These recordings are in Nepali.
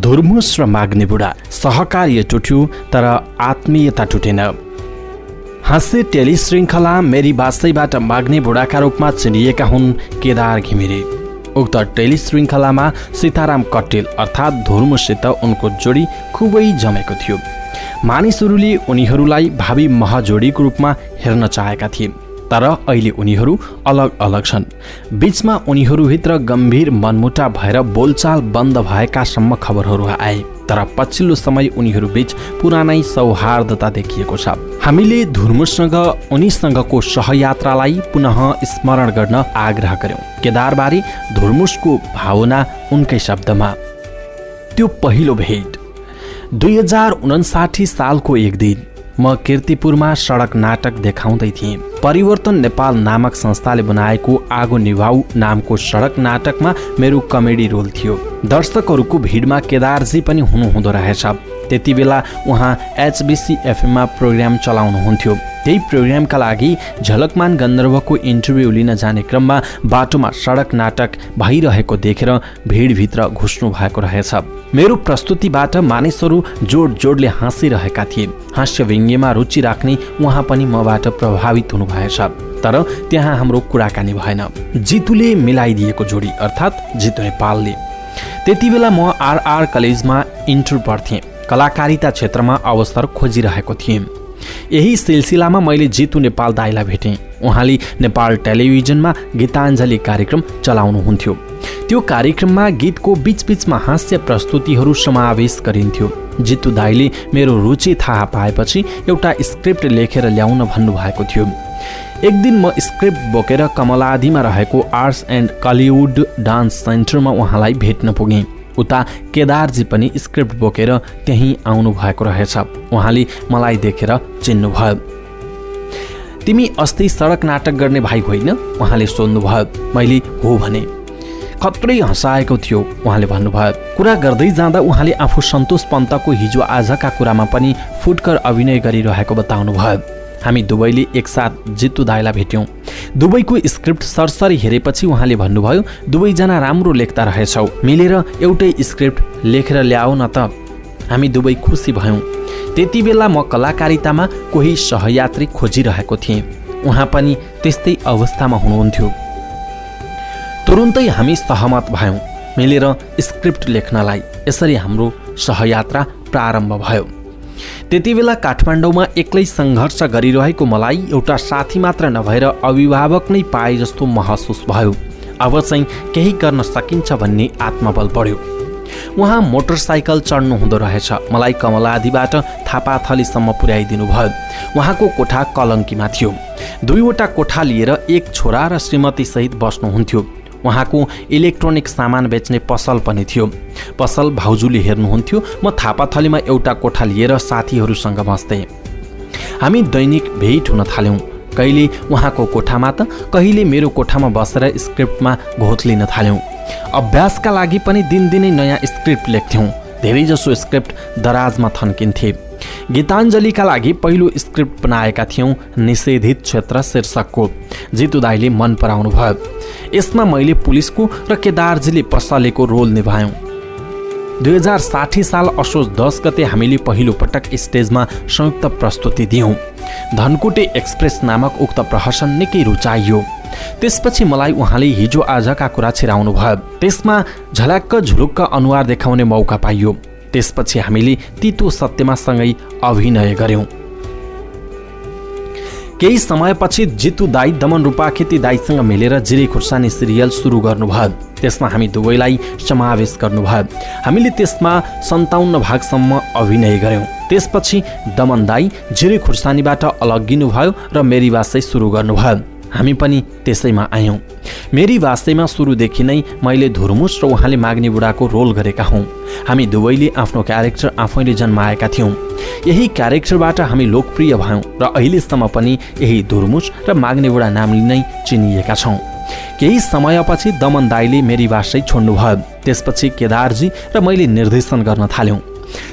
धुर्मुस र माग्ने बुढा, सहकार्य टुट्यो तर आत्मीयता टुटेन। हाँस्य टेलिश्रृङ्खला मेरी बासैबाट माग्ने बुढाका रूपमा चिनिएका हुन् केदार घिमिरे। उक्त टेलिश्रृङ्खलामा सीताराम कट्टेल अर्थात् धुर्मुससित उनको जोडी खुबै जमेको थियो। मानिसहरूले उनीहरूलाई भावी महजोडीको रूपमा हेर्न चाहेका थिए, तर अहिले उनीहरू अलग अलग छन्। बीचमा उनीहरूभित्र गम्भीर मनमुटाव भएर बोलचाल बन्द भएकासम्म खबरहरू आए, तर पछिल्लो समय उनीहरूबीच पुरानै सौहार्दता देखिएको छ। हामीले धुर्मुससँग उनीसँगको सहयात्रालाई पुनः स्मरण गर्न आग्रह गर्यौं। केदारबारे धुर्मुसको भावना उनकै शब्दमा। त्यो पहिलो भेट 2059 सालको एक दिन म कीर्तिपुरमा सडक नाटक देखाउँदै थिएँ। परिवर्तन नेपाल नामक संस्थाले बनाएको आगो निभाऊ नामको सडक नाटकमा मेरो कमेडी रोल थियो। दर्शकहरूको भिडमा केदारजी पनि हुनुहुँदो रहेछ। त्यति बेला उहाँ HBC FM प्रोग्राम चलाउनुहुन्थ्यो। त्यही प्रोग्रामका लागि झलकमान गन्धर्वको इन्टरभ्यू लिन जाने क्रममा बाटोमा सडक नाटक भइरहेको देखेर भिडभित्र घुस्नु भएको रहेछ। मेरो प्रस्तुतिबाट मानिसहरू जोड जोडले हाँसिरहेका थिए। हास्य व्यङ्ग्यमा रुचि राख्ने उहाँ पनि मबाट प्रभावित हुनुभएछ, तर त्यहाँ हाम्रो कुराकानी भएन। जितुले मिलाइदिएको जोडी अर्थात् जितु नेपालले। त्यति बेला म RR कलेजमा इन्टर पढ्थेँ। कलाकारिता क्षेत्रमा अवसर खोजिरहेको थिएँ। यही सिलसिलामा मैले जितु नेपाल दाइलाई भेटेँ। उहाँले नेपाल टेलिभिजनमा गीताञ्जली कार्यक्रम चलाउनुहुन्थ्यो। त्यो कार्यक्रममा गीतको बीचबीचमा हास्य प्रस्तुतिहरू समावेश गरिन्थ्यो। जितु दाइले मेरो रुचि थाहा पाएपछि एउटा स्क्रिप्ट लेखेर ल्याउन भन्नुभएको थियो। एक दिन म स्क्रिप्ट बोकेर कमलादीमा रहेको आर्ट्स एन्ड कलिउड डान्स सेन्टरमा उहाँलाई भेट्न पुगेँ। उता केदारजी पनि स्क्रिप्ट बोकेर त्यहीँ आउनु भएको रहेछ। उहाँले मलाई देखेर चिन्नुभयो। तिमी अस्ति सडक नाटक गर्ने भाइ होइन? उहाँले सोध्नुभयो। मैले हो भने। खत्रै हँसाएको थियो उहाँले भन्नुभयो। कुरा गर्दै जाँदा उहाँले आफू सन्तोष पन्तको हिजो आजका कुरामा पनि फुटकर अभिनय गरिरहेको बताउनुभयो। हामी दुवैले एकसाथ जितु दाइलाई भेट्यौँ। दुवैको स्क्रिप्ट सरसरी हेरेपछि उहाँले भन्नुभयो, दुवैजना राम्रो लेख्दा रहेछौ, मिलेर एउटै स्क्रिप्ट लेखेर ल्याऊ न त। हामी दुवै खुसी भयौँ। त्यति बेला म कलाकारितामा कोही सहयात्री खोजिरहेको थिएँ। उहाँ पनि त्यस्तै अवस्थामा हुनुहुन्थ्यो। तुरुन्तै हामी सहमत भयौँ मिलेर स्क्रिप्ट लेख्नलाई। यसरी हाम्रो सहयात्रा प्रारम्भ भयो। त्यति बेला काठमाडौँमा एक्लै सङ्घर्ष गरिरहेको मलाई एउटा साथी मात्र नभएर अभिभावक नै पाए जस्तो महसुस भयो। अब चाहिँ केही गर्न सकिन्छ भन्ने आत्मबल बढ्यो। उहाँ मोटरसाइकल चढ्नु हुँदो रहेछ। मलाई कमलादीबाट थापाथलीसम्म पुर्याइदिनु भयो। उहाँको कोठा कलङ्कीमा थियो। 2वटा कोठा लिएर एक छोरा र श्रीमती सहित बस्नुहुन्थ्यो। उहाँको इलेक्ट्रोनिक सामान बेच्ने पसल पनि थियो। पसल भाउजूले हेर्नुहुन्थ्यो। म थापाथलीमा एउटा कोठा लिएर साथीहरूसँग बस्थेँ। हामी दैनिक भेट हुन थाल्यौँ। कहिले उहाँको कोठामा त कहिले मेरो कोठामा बसेर स्क्रिप्टमा घोत लिन थाल्यौँ। अभ्यासका लागि पनि दिनदिनै नयाँ स्क्रिप्ट लेख्थ्यौँ। धेरैजसो स्क्रिप्ट दराजमा थन्किन्थे। गीताञ्जलीका लागि पहिलो स्क्रिप्ट बनाएका थियौँ, निषेधित क्षेत्र शीर्षकको। जितु दाइले मन पराउनु भयो। यसमा मैले पुलिसको र केदारजीले पसलेको रोल निभायौँ। 2060 साल असोज 10 गते हामीले पहिलो पटक स्टेजमा संयुक्त प्रस्तुति दियौँ। धनकुटे एक्सप्रेस नामक उक्त प्रहसन निकै रुचाइयो। त्यसपछि मलाई उहाँले हिजो आजका कुरा छिराउनु भयो। त्यसमा झलक्क झुलुक्क अनुहार देखाउने मौका पाइयो। त्यसपछि हामीले तितो सत्यमा सँगै अभिनय गर्यौँ। केही समयपछि जितु दाई दमन रूपाखेती दाईसँग मिलेर जिरे खुर्सानी सिरियल सुरु गर्नुभयो। त्यसमा हामी दुवैलाई समावेश गर्नुभयो। हामीले त्यसमा 57 भागसम्म अभिनय गर्यौँ। त्यसपछि दमन दाई जिरे खुर्सानीबाट अलग्गिनुभयो र मेरी वासै सुरु गर्नुभयो। हामी पनि त्यसैमा आयौँ। मेरी वास्तैमा सुरुदेखि नै मैले धुर्मुस र उहाँले माग्ने बुढाको रोल गरेका हौँ। हामी दुवैले आफ्नो क्यारेक्टर आफैले जन्माएका थियौँ। यही क्यारेक्टरबाट हामी लोकप्रिय भयौँ र अहिलेसम्म पनि यही धुर्मुस र माग्ने बुढा नामले नै चिनिएका छौँ। केही समयपछि दमन दाइले मेरी वासै छोड्नुभयो। त्यसपछि केदारजी र मैले निर्देशन गर्न थाल्यौँ।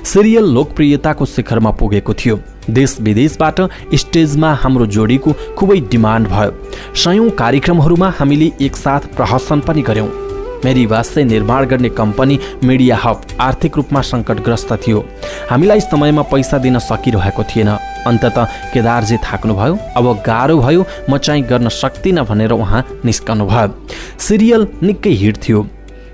सिरियल लोकप्रियताको शिखरमा पुगेको थियो। देश विदेशबाट स्टेजमा हाम्रो जोडीको खुबै डिमान्ड भयो। सयौं कार्यक्रमहरूमा हामीले एकसाथ प्रहसन पनि गर्यौं। मेरी वास्तै निर्माण गर्ने कम्पनी मिडिया हब आर्थिक रूपमा सङ्कटग्रस्त थियो। हामीलाई समयमा पैसा दिन सकिरहेको थिएन। अन्ततः केदारजी थाक्नुभयो। अब गाह्रो भयो, म चाहिँ गर्न सक्दिनँ भनेर उहाँ निस्कनु भयो। सिरियल निकै हिट थियो।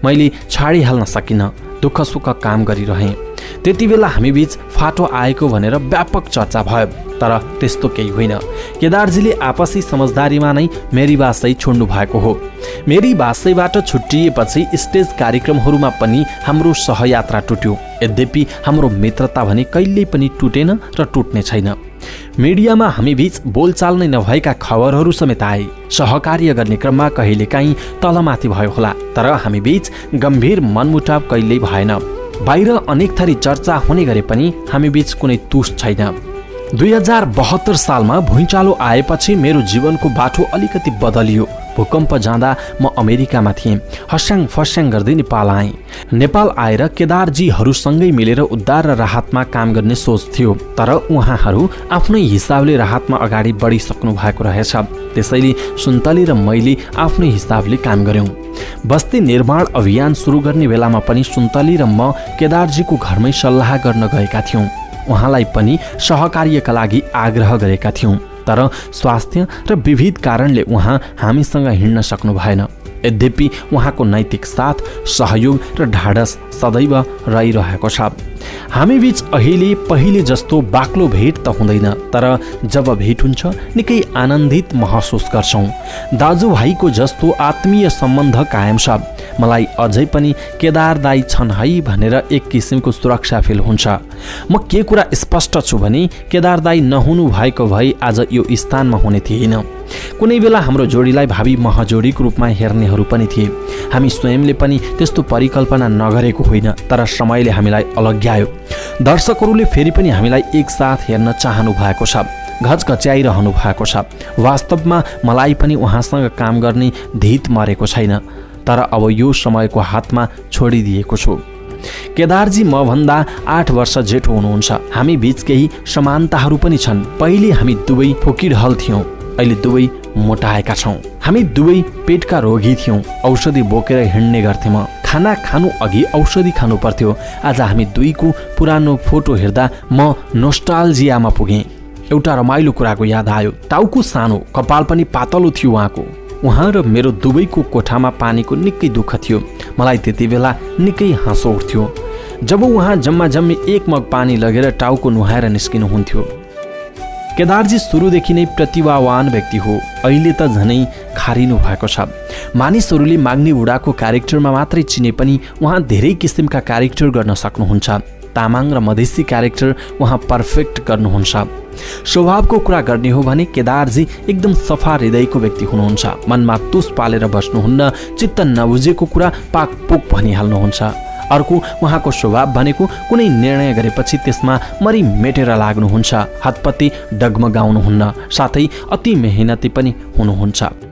मैले छाडिहाल्न सकिनँ। दुःख सुख काम गरिरहेँ। त्यति बेला हामी बीच फाटो आएको भनेर व्यापक चर्चा भयो। तर त्यस्तो केही होइन। केदारजीले आपसी समझदारीमा नै मेरी वास्तै छोड्नु भएको हो। मेरी वास्तैबाट छुट्टिएपछि स्टेज कार्यक्रमहरूमा पनि हाम्रो सहयात्रा टुट्यो। यद्यपि हाम्रो मित्रता भने कहिल्यै पनि टुटेन र टुट्ने छैन। मिडियामा हामी बीच बोलचाल नै नभएका खबरहरू समेत आए। सहकार्य गर्ने क्रममा कहिलेकाहीँ तलमाथि भयो होला, तर हामी बीच गम्भीर मनमुटाव कहिल्यै भएन। बाहिर अनेक थरी चर्चा हुने गरे पनि हामी बीच कुनै तुस छैन। 2072 सालमा भुइँचालो आएपछि मेरो जीवनको बाटो अलिकति बदलियो। भूकम्प जाँदा म अमेरिकामा थिएँ। हस्याङ फस्याङ गर्दै नेपाल आएँ। नेपाल आएर केदारजीहरूसँगै मिलेर उद्धार र राहतमा काम गर्ने सोच थियो। तर उहाँहरू आफ्नै हिसाबले राहतमा अगाडि बढिसक्नु भएको रहेछ। त्यसैले सुन्तली र मैले आफ्नै हिसाबले काम गऱ्यौँ। बस्ती निर्माण अभियान सुरु गर्ने बेलामा पनि सुन्तली र म केदारजीको घरमै सल्लाह गर्न गएका थियौँ। उहाँलाई पनि सहकार्यका लागि आग्रह गरेका थियौँ। तर स्वास्थ्य र विविध कारणले उहाँ हामीसँग हिँड्न सक्नु भएन। यद्यपि उहाँको नैतिक साथ, सहयोग र ढाडस सदैव रहिरहेको छ। हामी बीच अहिले पहिले जस्तो बाक्लो भेट त हुँदैन, तर जब भेट हुन्छ निकै आनन्दित महसुस गर्छौँ। दाजुभाइको जस्तो आत्मीय सम्बन्ध कायम छ। मलाई अझै पनि केदार दाई छन् है भनेर एक किसिमको सुरक्षा फिल हुन्छ। म के कुरा स्पष्ट छु भने केदार दाई नहुनु भएको भए आज यो स्थानमा हुने थिएन। कुनै बेला हाम्रो जोडीलाई भावी महजोडीको रूपमा हेर्नेहरू पनि थिए। हामी स्वयंले पनि त्यस्तो परिकल्पना नगरेको होइन, तर समयले हामीलाई अलग्यायो। दर्शकहरूले फेरि पनि हामीलाई एकसाथ हेर्न चाहनु भएको छ, घचघच्याइरहनु भएको छ। वास्तवमा मलाई पनि उहाँसँग काम गर्ने धित मरेको छैन, तर अब यो समयको हातमा छोडिदिएको छु। केदारजी म भन्दा 8 वर्ष जेठो हुनुहुन्छ। हामी बीच केही समानताहरू पनि छन्। पहिले हामी दुवै फोकिडहल थियौँ, अहिले दुवै मोटाएका छौँ। हामी दुवै पेटका रोगी थियौँ। औषधि बोकेर हिँड्ने गर्थेँ म। खाना खानु अघि औषधि खानु पर्थ्यो। आज हामी दुईको पुरानो फोटो हेर्दा म नोस्टाल्जियामा पुगेँ। एउटा रमाइलो कुराको याद आयो। टाउको सानो, कपाल पनि पातलो थियो उहाँको। उहाँ र मेरो दुवैको कोठामा पानीको निकै दुःख थियो। मलाई त्यति बेला निकै हाँसो उठ्थ्यो जब उहाँ जम्मा जम्मी 1 मग पानी लगेर टाउको नुहाएर निस्किनुहुन्थ्यो। केदारजी सुरुदेखि नै प्रतिभावान व्यक्ति हो। अहिले त झनै खारिनु भएको छ। मानिसहरूले माग्ने बुढाको क्यारेक्टरमा मात्रै चिने पनि उहाँ धेरै किसिमका क्यारेक्टर गर्न सक्नुहुन्छ। तामाङ र मधेसी क्यारेक्टर उहाँ परफेक्ट गर्नुहुन्छ। स्वभावको कुरा गर्ने हो भने केदारजी एकदम सफा हृदयको व्यक्ति हुनुहुन्छ। मनमा तुस पालेर बस्नुहुन्न। चित्त नबुझेको कुरा पाकपोक भनिहाल्नुहुन्छ। अर्को उहाँको स्वभाव भनेको कुनै निर्णय गरेपछि त्यसमा मरि मेटेर लाग्नुहुन्छ। हतपति डगमगाउनुहुन्न, साथै अति मेहनती पनि हुनुहुन्छ।